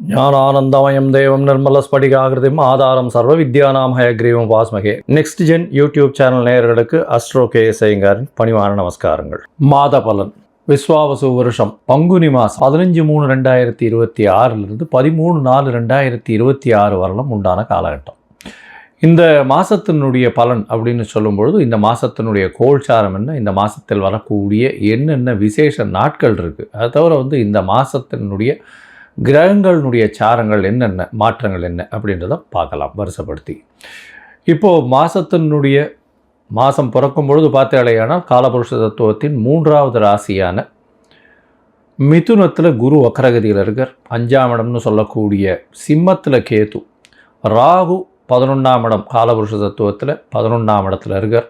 ஞானானந்தமயம் தேவம் நிர்மலஸ்படிகாகிருதிம் ஆதாரம் சர்வ வித்யானாம் ஹயக்ரீவம் வாஸ்மகே. நெக்ஸ்ட் ஜென் யூடியூப் சேனல் நேயர்களுக்கு அஸ்ட்ரோ கேஎஸ் ஐயங்காரின் பணிவான நமஸ்காரங்கள். மாத பலன் விஸ்வாவசு வருஷம் பங்குனி மாதம் 15/3/2026 13/4/2026 வரலும் உண்டான காலகட்டம். இந்த மாதத்தினுடைய பலன் அப்படின்னு சொல்லும்பொழுது இந்த மாதத்தினுடைய கோல்சாரம் என்ன, இந்த மாதத்தில் வரக்கூடிய என்னென்ன விசேஷ நாட்கள் இருக்குது, அதை தவிர இந்த மாதத்தினுடைய கிரகங்களுடைய சாரங்கள் என்னென்ன மாற்றங்கள் என்ன அப்படின்றத பார்க்கலாம் வருஷப்படுத்தி. இப்போது மாதம் பிறக்கும் பொழுது பார்த்தாலேயானால் காலபுருஷ தத்துவத்தின் 3வது ராசியான மிதுனத்தில் குரு வக்ரகதியில் இருக்கார். 5ஆம் இடம்னு சொல்லக்கூடிய சிம்மத்தில் கேது, ராகு 11ஆம் இடம் காலபுருஷ தத்துவத்தில் 11ஆம் இடத்துல இருக்கார்.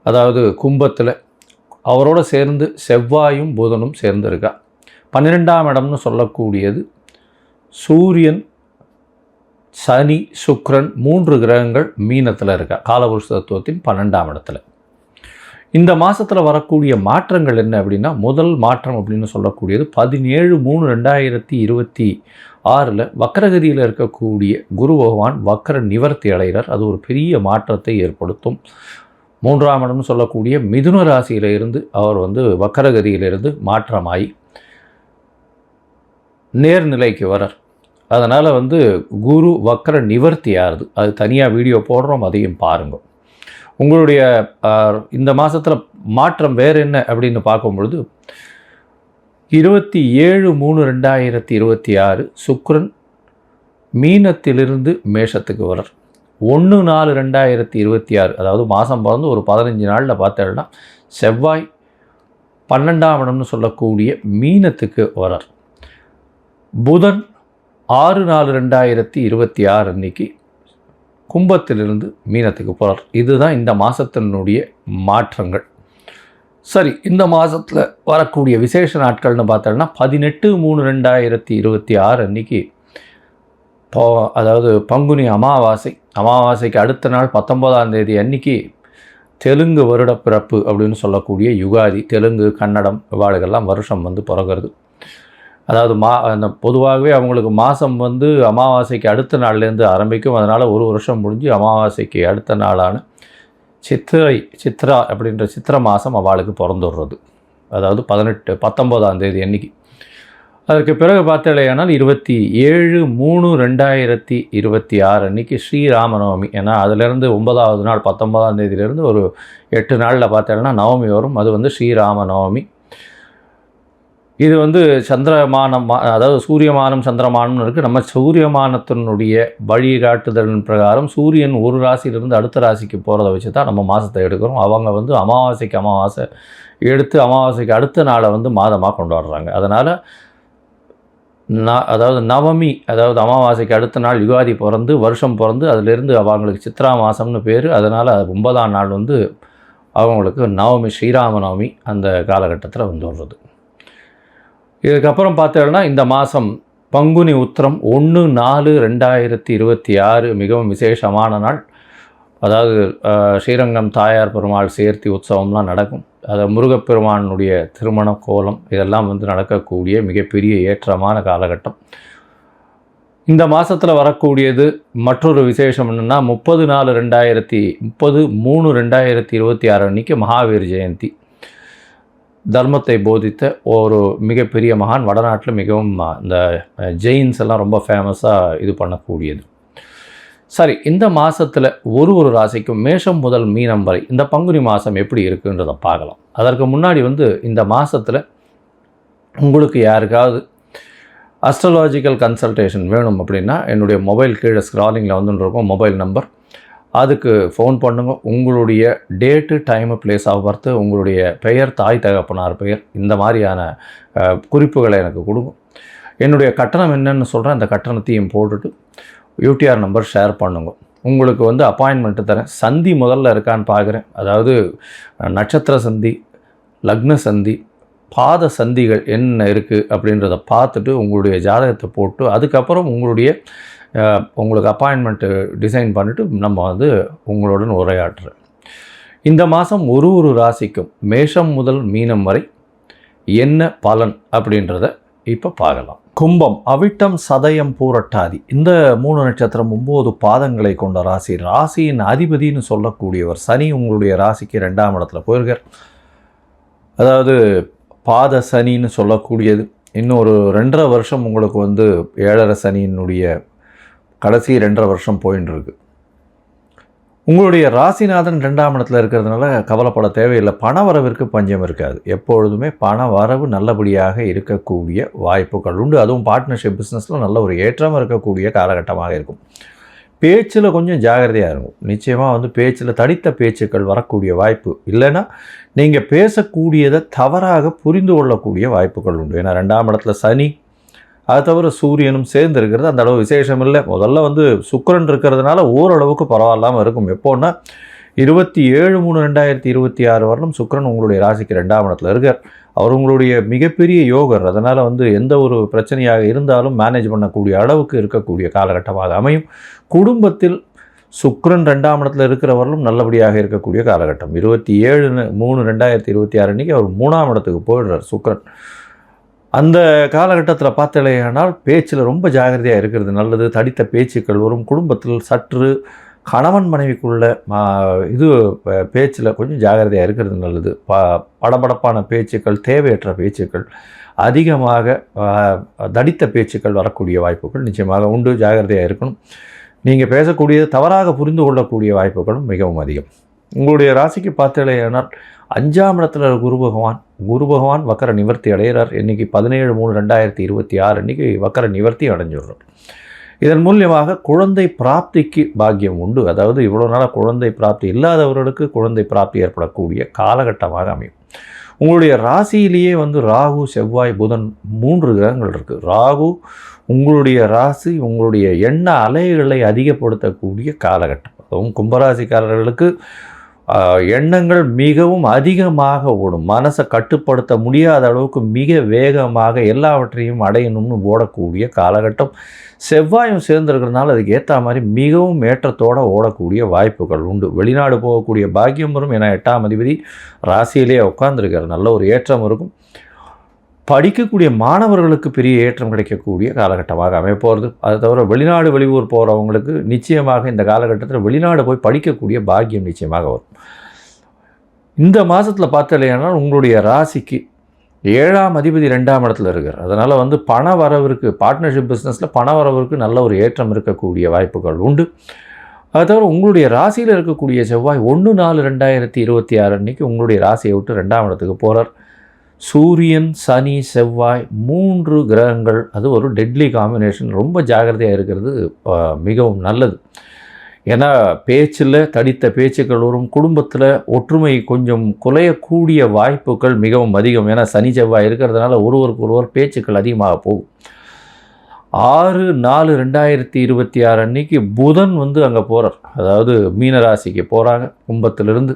அதாவது கும்பத்தில் அவரோடு சேர்ந்து செவ்வாயும் புதனும் சேர்ந்து இருக்கார். 12ஆம் இடம்னு சொல்லக்கூடியது சூரியன், சனி, சுக்கிரன் 3 கிரகங்கள் மீனத்தில் இருக்கா காலபுருஷ தத்துவத்தின் 12ஆம் இடத்துல. இந்த மாதத்தில் வரக்கூடிய மாற்றங்கள் என்ன அப்படின்னா, முதல் மாற்றம் அப்படின்னு சொல்லக்கூடியது 17/3/2026 வக்ரகதியில் இருக்கக்கூடிய குரு பகவான் வக்ர நிவர்த்தி அடைகிறார். அது ஒரு பெரிய மாற்றத்தை ஏற்படுத்தும். 3ஆம் இடம்னு சொல்லக்கூடிய மிதுன ராசியிலிருந்து அவர் வக்ரகதியிலிருந்து மாற்றமாகி நேர்நிலைக்கு வரார். அதனால் குரு வக்ர நிவர்த்தி ஆகுது. அது தனியாக வீடியோ போடுறோம், அதையும் பாருங்கள். உங்களுடைய இந்த மாதத்தில் மாற்றம் வேறு என்ன அப்படின்னு பார்க்கும்பொழுது 27/3/2026 சுக்கிரன் மீனத்திலிருந்து மேஷத்துக்கு வரார். 1/4/2026 அதாவது மாதம் பிறந்து ஒரு 15 நாளில் பார்த்தேன்னா செவ்வாய் 12ஆம் இடம்னு சொல்லக்கூடிய மீனத்துக்கு வரார். புதன் 6/4/2026 அன்னைக்கு கும்பத்திலிருந்து மீனத்துக்கு போகிறார். இதுதான் இந்த மாதத்தினுடைய மாற்றங்கள். சரி, இந்த மாதத்தில் வரக்கூடிய விசேஷ நாட்கள்னு பார்த்தோம்னா 18/3/2026 அன்னைக்கு அதாவது பங்குனி அமாவாசைக்கு அடுத்த நாள் 19ஆம் தேதி அன்னைக்கு தெலுங்கு வருட பிறப்பு அப்படின்னு சொல்லக்கூடிய யுகாதி. தெலுங்கு, கன்னடம் இவாளுகெல்லாம் வருஷம் பிறகுறது. அதாவது அந்த பொதுவாகவே அவங்களுக்கு மாதம் அமாவாசைக்கு அடுத்த நாள்லேருந்து ஆரம்பிக்கும். அதனால் ஒரு வருஷம் முடிஞ்சு அமாவாசைக்கு அடுத்த நாளான சித்ரா அப்படின்ற சித்திரை மாதம் அவளுக்கு பிறந்துடுறது. அதாவது 19ஆம் தேதி அன்னைக்கு. அதற்கு பிறகு பார்த்தாலேயானால் 27/3/2026 அன்றைக்கி ஸ்ரீராமநவமி. ஏன்னா அதிலேருந்து 9ஆவது நாள் 19ஆம் தேதியிலேருந்து ஒரு 8 நாளில் பார்த்தேன்னா நவமி வரும். அது ஸ்ரீராமநவமி. இது சந்திரமானம், அதாவது சூரியமானம் சந்திரமானம்னு இருக்குது. நம்ம சூரியமானத்தினுடைய வழிகாட்டுதலின் பிரகாரம் சூரியன் ஒரு ராசியிலிருந்து அடுத்த ராசிக்கு போகிறத வச்சு தான் நம்ம மாதத்தை எடுக்கிறோம். அவங்க அமாவாசைக்கு அமாவாசை எடுத்து அமாவாசைக்கு அடுத்த நாளை மாதமாக கொண்டாடுறாங்க. அதனால் அதாவது நவமி, அதாவது அமாவாசைக்கு அடுத்த நாள் யுகாதி பிறந்து வருஷம் பிறந்து அதிலிருந்து அவங்களுக்கு சித்ரா மாதம்னு பேர். அதனால் 9ஆம் நாள் அவங்களுக்கு நவமி, ஸ்ரீராமநவமி அந்த காலகட்டத்தில் வந்துடுறது. இதுக்கப்புறம் பார்த்தோம்னா இந்த மாதம் பங்குனி உத்திரம் 1/4/2026 மிகவும் விசேஷமான நாள். அதாவது ஸ்ரீரங்கம் தாயார் பெருமாள் சேர்த்தி உற்சவம்லாம் நடக்கும். அது முருகப்பெருமானுடைய திருமண கோலம் இதெல்லாம் நடக்கக்கூடிய மிகப்பெரிய ஏற்றமான காலகட்டம். இந்த மாதத்தில் வரக்கூடியது மற்றொரு விசேஷம் என்னென்னா 30/3/2026 அன்றைக்கி மகாவீர் ஜெயந்தி. தர்மத்தை போதித்த ஒரு மிகப்பெரிய மகான். வடநாட்டில் மிகவும் இந்த ஜெயின்ஸ் எல்லாம் ரொம்ப ஃபேமஸாக இது பண்ணக்கூடியது. சரி, இந்த மாதத்தில் ஒரு ராசிக்கும் மேஷம் முதல் மீனம் வரை இந்த பங்குனி மாதம் எப்படி இருக்குன்றதை பார்க்கலாம். அதற்கு முன்னாடி இந்த மாதத்தில் உங்களுக்கு யாருக்காவது அஸ்ட்ராலாஜிக்கல் கன்சல்டேஷன் வேணும் அப்படின்னா என்னுடைய மொபைல் கீழே ஸ்க்ராலிங்கில் இருக்கும் மொபைல் நம்பர், அதுக்கு ஃபோன் பண்ணுங்க. உங்களுடைய date, time, place of birth, உங்களுடைய பெயர், தாய் தகப்பனார் பெயர், இந்த மாதிரியான குறிப்புகளை எனக்கு கொடுங்க. என்னுடைய கட்டணம் என்னென்னு சொல்கிறேன். அந்த கட்டணத்தையும் போட்டுட்டு யூடிஆர் நம்பர் ஷேர் பண்ணுங்க. உங்களுக்கு அப்பாயின்மெண்ட்டு தரேன். சந்தி முதல்ல இருக்கான்னு பார்க்குறேன். அதாவது நட்சத்திர சந்தி, லக்ன சந்தி, பாத சந்திகள் என்ன இருக்குது அப்படின்றத பார்த்துட்டு உங்களுடைய ஜாதகத்தை போட்டு அதுக்கப்புறம் உங்களுக்கு அப்பாயின்மெண்ட்டு டிசைன் பண்ணிவிட்டு நம்ம உங்களுடன் உரையாடுறேன். இந்த மாதம் ஒரு ராசிக்கும் மேஷம் முதல் மீனம் வரை என்ன பலன் அப்படின்றத இப்போ பார்க்கலாம். கும்பம், அவிட்டம், சதயம், பூரட்டாதி, இந்த 3 நட்சத்திரம் 9 பாதங்களை கொண்ட ராசி. ராசியின் அதிபதினு சொல்லக்கூடியவர் சனி உங்களுடைய ராசிக்கு 2ஆம் இடத்துல போயிருக்கார். அதாவது பாத சனின்னு சொல்லக்கூடியது. இன்னும் ஒரு 2.5 வருஷம் உங்களுக்கு 7.5 சனியினுடைய கடைசி 2.5 வருஷம் போயின்னு இருக்கு. உங்களுடைய ராசிநாதன் 2ஆம் இடத்துல இருக்கிறதுனால கவலைப்பட தேவையில்லை. பண வரவிற்கு பஞ்சம் இருக்காது. எப்பொழுதுமே பண வரவு நல்லபடியாக இருக்கக்கூடிய வாய்ப்புகள் உண்டு. அதுவும் பார்ட்னர்ஷிப் பிஸ்னஸில் நல்ல ஒரு ஏற்றம் இருக்கக்கூடிய காலகட்டமாக இருக்கும். பேச்சில் கொஞ்சம் ஜாகிரதையாக இருக்கும். நிச்சயமாக பேச்சில் தடித்த பேச்சுக்கள் வரக்கூடிய வாய்ப்பு. இல்லைன்னா நீங்கள் பேசக்கூடியதை தவறாக புரிந்து கொள்ளக்கூடிய வாய்ப்புகள் உண்டு. ஏன்னா 2ஆம் இடத்துல சனி, அது தவிர சூரியனும் சேர்ந்து இருக்கிறது அந்த அளவு விசேஷம் இல்லை. முதல்ல சுக்கிரன் இருக்கிறதுனால ஓரளவுக்கு பரவாயில்லாமல் இருக்கும். எப்போன்னா 27/3/2026 வரலும் சுக்கிரன் உங்களுடைய ராசிக்கு 2ஆம் இடத்துல இருக்கார். அவர் உங்களுடைய மிகப்பெரிய யோகர். அதனால் எந்த ஒரு பிரச்சனையாக இருந்தாலும் மேனேஜ் பண்ணக்கூடிய அளவுக்கு இருக்கக்கூடிய காலகட்டமாக அமையும். குடும்பத்தில் சுக்கிரன் 2ஆம் இடத்துல இருக்கிறவர்களும் நல்லபடியாக இருக்கக்கூடிய காலகட்டம். 27/3/2026 அன்றைக்கி அவர் 3ஆம் இடத்துக்கு போயிடுறார் சுக்கிரன். அந்த காலகட்டத்தில் பார்த்தலையானால் பேச்சில் ரொம்ப ஜாகிரதையாக இருக்கிறது நல்லது. தடித்த பேச்சுக்கள் வரும். குடும்பத்தில் சற்று கணவன் மனைவிக்குள்ள பேச்சில் கொஞ்சம் ஜாகிரதையாக இருக்கிறது நல்லது. படபடப்பான பேச்சுக்கள், தேவையற்ற பேச்சுக்கள், அதிகமாக தடித்த பேச்சுக்கள் வரக்கூடிய வாய்ப்புகள் நிச்சயமாக உண்டு. ஜாகிரதையாக இருக்கணும். நீங்கள் பேசக்கூடியது தவறாக புரிந்து கொள்ளக்கூடிய வாய்ப்புகளும் மிகவும் அதிகம். உங்களுடைய ராசிக்கு பார்த்தலையானால் 5ஆம் இடத்துல குரு பகவான் வக்கர நிவர்த்தி அடைகிறார். இன்றைக்கி 17/3/2026 அன்றைக்கி வக்கர நிவர்த்தி அடைஞ்சிடுறார். இதன் மூலியமாக குழந்தை பிராப்திக்கு பாக்கியம் உண்டு. அதாவது இவ்வளோ நாளாக குழந்தை பிராப்தி இல்லாதவர்களுக்கு குழந்தை பிராப்தி ஏற்படக்கூடிய காலகட்டமாக அமையும். உங்களுடைய ராசியிலேயே ராகு, செவ்வாய், புதன் 3 கிரகங்கள் இருக்குது. ராகு உங்களுடைய ராசி உங்களுடைய எண்ண அலைகளை அதிகப்படுத்தக்கூடிய காலகட்டம். அதுவும் கும்பராசிக்காரர்களுக்கு எண்ணங்கள் மிகவும் அதிகமாக ஓடும். மனசை கட்டுப்படுத்த முடியாத அளவுக்கு மிக வேகமாக எல்லாவற்றையும் அடையணும்னு ஓடக்கூடிய காலகட்டம். செவ்வாயும் சேர்ந்துருக்கிறதுனால அதுக்கு ஏற்ற மாதிரி மிகவும் ஏற்றத்தோடு ஓடக்கூடிய வாய்ப்புகள் உண்டு. வெளிநாடு போகக்கூடிய பாக்கியம் வரும். ஏன்னா 8ஆம் அதிபதி ராசியிலே உட்கார்ந்துருக்கார். நல்ல ஒரு ஏற்றம் இருக்கும். படிக்கக்கூடிய மாணவர்களுக்கு பெரிய ஏற்றம் கிடைக்கக்கூடிய காலகட்டமாக அமைப்போகிறது. அது தவிர வெளிநாடு வெளியூர் போகிறவங்களுக்கு நிச்சயமாக இந்த காலகட்டத்தில் வெளிநாடு போய் படிக்கக்கூடிய பாக்கியம் நிச்சயமாக வரும். இந்த மாதத்தில் பார்த்தலையானால் உங்களுடைய ராசிக்கு 7ஆம் அதிபதி 2ஆம் இடத்துல இருக்கார். அதனால் பண வரவிற்கு பார்ட்னர்ஷிப் பிஸ்னஸில் பண வரவிற்கு நல்ல ஒரு ஏற்றம் இருக்கக்கூடிய வாய்ப்புகள் உண்டு. அது தவிர உங்களுடைய ராசியில் இருக்கக்கூடிய செவ்வாய் 1/4/2026 அன்றைக்கி உங்களுடைய ராசியை விட்டு 2ஆம் இடத்துக்கு போகிறார். சூரியன், சனி, செவ்வாய் 3 கிரகங்கள், அது ஒரு டெட்லி காம்பினேஷன். ரொம்ப ஜாகிரதையாக இருக்கிறது மிகவும் நல்லது. ஏன்னா பேச்சில் தடித்த பேச்சுக்கள் வரும். குடும்பத்தில் ஒற்றுமை கொஞ்சம் குலையக்கூடிய வாய்ப்புகள் மிகவும் அதிகம். ஏன்னா சனி செவ்வாய் இருக்கிறதுனால ஒருவருக்கு ஒருவர் பேச்சுக்கள் அதிகமாக போகும். 6/4/2026 அன்றைக்கி புதன் அங்கே போகிறார். அதாவது மீனராசிக்கு போகிறாங்க கும்பத்திலிருந்து.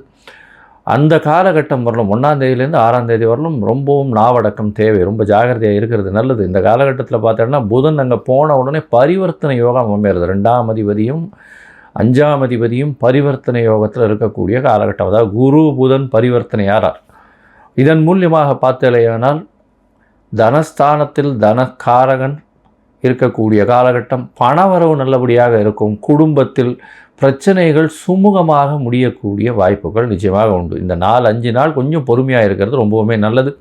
அந்த காலகட்டம் வரலும் 1ஆம் தேதியிலேருந்து 6ஆம் தேதி வரலும் ரொம்பவும் நாவடக்கம் தேவை. ரொம்ப ஜாகிரதையாக இருக்கிறது நல்லது. இந்த காலகட்டத்தில் பார்த்தோன்னா புதன் அங்கே போன உடனே பரிவர்த்தனை யோகம் அமைகிறது. 2ஆம் அதிபதியும் 5ஆம் அதிபதியும் பரிவர்த்தனை யோகத்தில் இருக்கக்கூடிய காலகட்டம். அதாவது குரு புதன் பரிவர்த்தனை ஆறார். இதன் மூலியமாக பார்த்தலையானால் தனஸ்தானத்தில் தனக்காரகன் இருக்கக்கூடிய காலகட்டம். பணவரவு நல்லபடியாக இருக்கும். குடும்பத்தில் பிரச்சனைகள் சுமூகமாக முடியக்கூடிய வாய்ப்புகள் நிச்சயமாக உண்டு. இந்த 4-5 நாள் கொஞ்சம் பொறுமையாக இருக்கிறது ரொம்பவுமே நல்லது.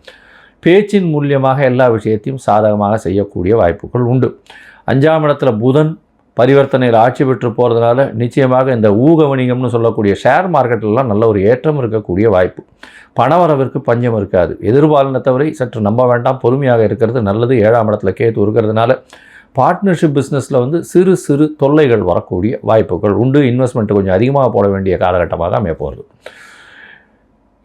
பேச்சின் மூலியமாக எல்லா விஷயத்தையும் சாதகமாக செய்யக்கூடிய வாய்ப்புகள் உண்டு. 5ஆம் இடத்துல புதன் பரிவர்த்தனையில் ஆட்சி பெற்று போகிறதுனால நிச்சயமாக இந்த ஊக வணிகம்னு சொல்லக்கூடிய ஷேர் மார்க்கெட்டிலலாம் நல்ல ஒரு ஏற்றம் இருக்கக்கூடிய வாய்ப்பு. பணவரவிற்கு பஞ்சம் இருக்காது. எதிர்பாலினத்தவரை சற்று நம்ப வேண்டாம். பொறுமையாக இருக்கிறது நல்லது. 7ஆம் இடத்துல கேத்து இருக்கிறதுனால பார்ட்னர்ஷிப் பிஸ்னஸில் சிறு சிறு தொல்லைகள் வரக்கூடிய வாய்ப்புகள் உண்டு. இன்வெஸ்ட்மெண்ட் கொஞ்சம் அதிகமாக போட வேண்டிய காலகட்டமாக அமையப்போகிறது.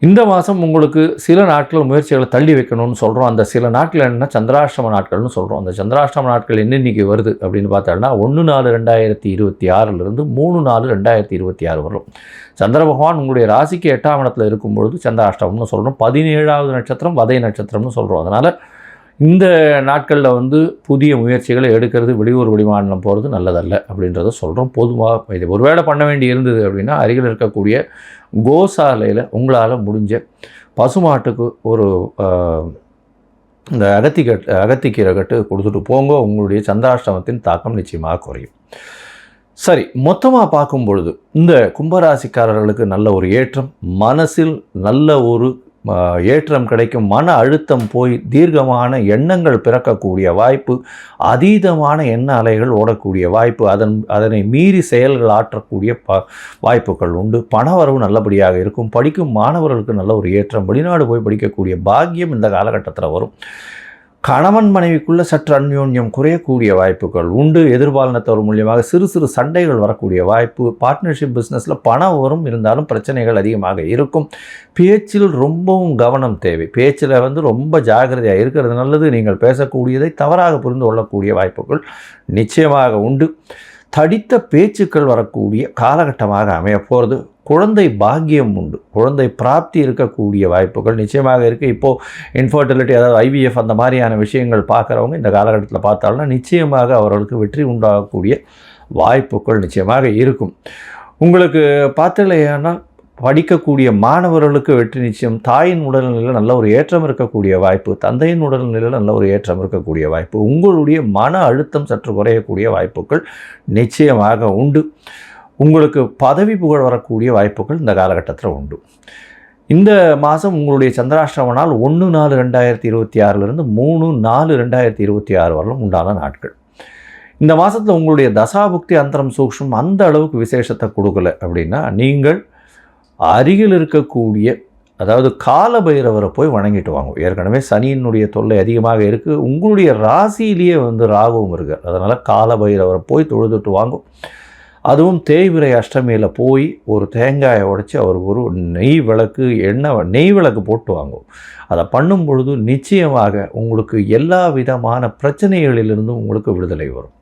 இந்த மாதம் உங்களுக்கு சில நாட்கள் முயற்சிகளை தள்ளி வைக்கணும்னு சொல்கிறோம். அந்த சில நாட்கள் என்னென்னா சந்திராஷ்டம நாட்கள்னு சொல்கிறோம். அந்த சந்திராஷ்டம நாட்கள் என்னென்னைக்கு வருது அப்படின்னு பார்த்தோம்னா 1/4/2026 3/4/2026 வரும். சந்திர பகவான் உங்களுடைய ராசிக்கு 8ஆம் இடத்துல இருக்கும்பொழுது சந்திராஷ்டமம்னு சொல்கிறோம். 17ஆவது நட்சத்திரம் வதை நட்சத்திரம்னு சொல்கிறோம். அதனால் இந்த நாட்களில் புதிய முயற்சிகளை எடுக்கிறது, வெளியூர் வெளிமாநிலம் போகிறது நல்லதல்ல அப்படின்றத சொல்கிறோம். பொதுவாக இது ஒருவேளை பண்ண வேண்டி இருந்தது அப்படின்னா அருகில் இருக்கக்கூடிய கோசாலையில் உங்களால் முடிஞ்ச பசுமாட்டுக்கு ஒரு இந்த அகத்திக்கீரை கட்டு கொடுத்துட்டு போங்க. உங்களுடைய சந்திராஷ்டமத்தின் தாக்கம் நிச்சயமாக குறையும். சரி, மொத்தமாக பார்க்கும் பொழுது இந்த கும்பராசிக்காரர்களுக்கு நல்ல ஒரு ஏற்றம், மனசில் நல்ல ஒரு ஏற்றம் கிடைக்கும். மன அழுத்தம் போய் தீர்க்கமான எண்ணங்கள் பிறக்கக்கூடிய வாய்ப்பு, அதீதமான எண்ண அலைகள் ஓடக்கூடிய வாய்ப்பு, அதனை மீறி செயல்கள் ஆற்றக்கூடிய வாய்ப்புகள் உண்டு. பணவரவு நல்லபடியாக இருக்கும். படிக்கும் மாணவர்களுக்கு நல்ல ஒரு ஏற்றம், வெளிநாடு போய் படிக்கக்கூடிய பாக்கியம் இந்த காலகட்டத்தில் வரும். கணவன் மனைவிக்குள்ளே சற்று அந்யோன்யம் குறையக்கூடிய வாய்ப்புகள் உண்டு. எதிர்பாலினத்தவர் மூலியமாக சிறு சிறு சண்டைகள் வரக்கூடிய வாய்ப்பு. பார்ட்னர்ஷிப் பிஸ்னஸில் பணம் வரும், இருந்தாலும் பிரச்சனைகள் அதிகமாக இருக்கும். பேச்சில் ரொம்பவும் கவனம் தேவை. பேச்சில் ரொம்ப ஜாக்கிரதையாக இருக்கிறது நல்லது. நீங்கள் பேசக்கூடியதை தவறாக புரிந்து கொள்ளக்கூடிய வாய்ப்புகள் நிச்சயமாக உண்டு. தடித்த பேச்சுக்கள் வரக்கூடிய காலகட்டமாக அமைய போகிறது. குழந்தை பாக்கியம் உண்டு. குழந்தை பிராப்தி இருக்கக்கூடிய வாய்ப்புகள் நிச்சயமாக இருக்குது. இப்போது இன்ஃபர்டிலிட்டி, அதாவது ஐவிஎஃப் அந்த மாதிரியான விஷயங்கள் பார்க்குறவங்க இந்த காலகட்டத்தில் பார்த்தாலும் நிச்சயமாக அவர்களுக்கு வெற்றி உண்டாகக்கூடிய வாய்ப்புகள் நிச்சயமாக இருக்கும். உங்களுக்கு பார்த்தலையானால் படிக்கக்கூடிய மாணவர்களுக்கு வெற்றி நிச்சயம். தாயின் உடல்நிலையில் நல்ல ஒரு ஏற்றம் இருக்கக்கூடிய வாய்ப்பு, தந்தையின் உடல்நிலையில் நல்ல ஒரு ஏற்றம் இருக்கக்கூடிய வாய்ப்பு, உங்களுடைய மன அழுத்தம் சற்று குறையக்கூடிய வாய்ப்புகள் நிச்சயமாக உண்டு. உங்களுக்கு பதவி புகழ் வரக்கூடிய வாய்ப்புகள் இந்த காலகட்டத்தில் உண்டு. இந்த மாதம் உங்களுடைய சந்திராஷ்டமனால் 1/4/2026 3/4/2026 வரலும் உண்டான நாட்கள். இந்த மாதத்தில் உங்களுடைய தசாபுக்தி அந்தரம் சூக்ஷ்மம் அந்த அளவுக்கு விசேஷத்தை கொடுக்கல அப்படின்னா, நீங்கள் அருகில் இருக்கக்கூடிய, அதாவது காலபைரவரை போய் வணங்கிட்டு வாங்க. ஏற்கனவே சனியினுடைய தொல்லை அதிகமாக இருக்குது. உங்களுடைய ராசியிலேயே ராகுவும் இருக்குது. அதனால் காலபைரவரை போய் தொழுதுட்டு வாங்கும். அதுவும் தேய்பிறை அஷ்டமியில் போய் ஒரு தேங்காயை உடைச்சி அவருக்கு ஒரு நெய் விளக்கு போட்டு வாங்கும். அதை பண்ணும் பொழுது நிச்சயமாக உங்களுக்கு எல்லா விதமான பிரச்சனைகளிலிருந்தும் உங்களுக்கு விடுதலை வரும்.